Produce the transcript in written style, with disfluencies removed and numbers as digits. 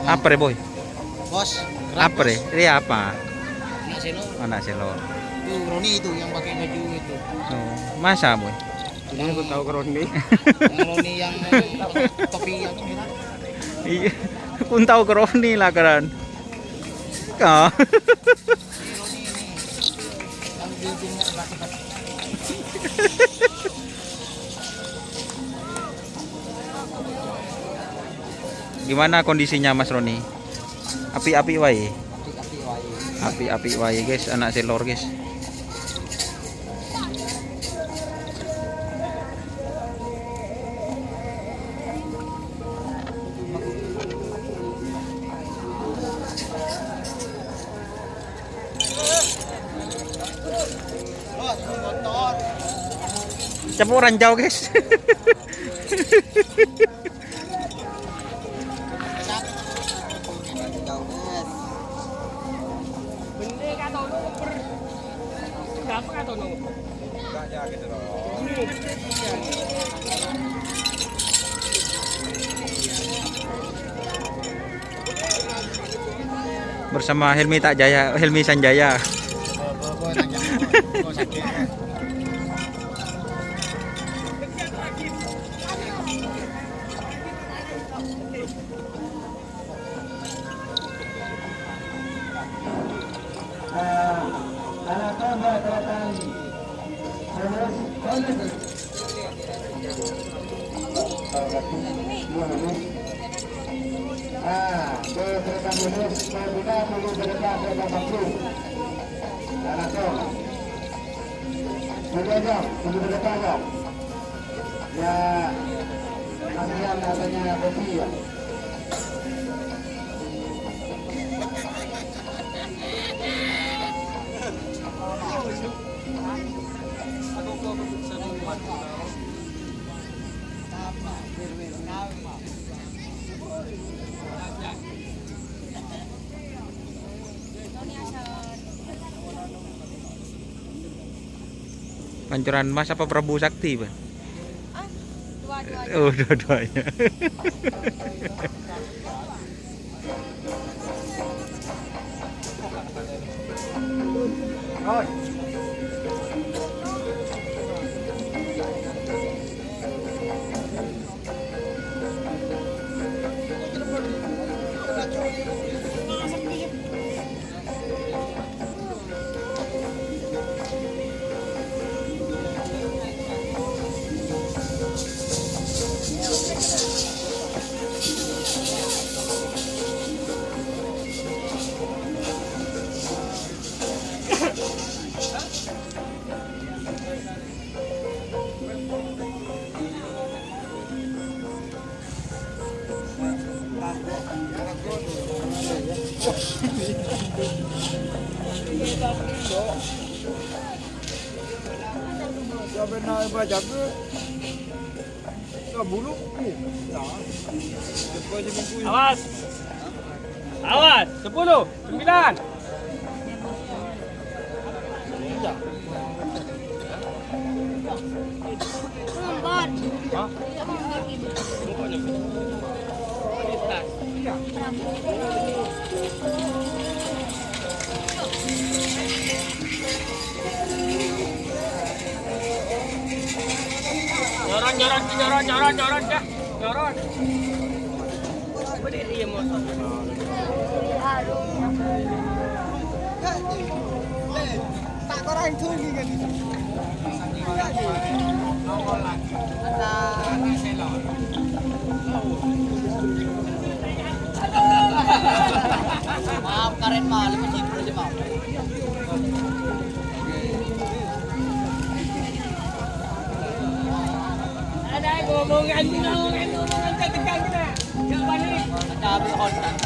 Apa re boy? Bos. Apa re? Dia apa? Anak seno. Anak selor. Itu Roni itu yang pakai baju itu. Oh, masa boy? Yang aku tahu Roni. Yang Roni yang topi yang merah. Iya, pun tahu ke Roni lah kan. Kah? Roni ini. Yang bibirnya rapat. Gimana kondisinya Mas Roni? Api-api wae. Api-api wae. Api-api wae guys, anak selor guys. Bos, motor. Cepuran jauh guys. Bende kata lu per berapa kata lu? Enggak ya gitu loh. Bersama Helmi Tak Jaya, Helmi Sanjaya. Ya, kasihan katanya kopi ya. Pancuran Mas apa Prabu Sakti, Bang? Dua-duanya. Oh, dua-duanya. Ya benar baca ke. Enggak bulu. Awas. Awas. 10, 9. Empat. Hah? Nyoron dah. Nyoron. Berdiri ya motor. Tak korang itu lagi kan. Maaf karen mah, lebih simpel aja maaf. Ada ngomongan tegang kita. Enggak balik. Cabai Honda.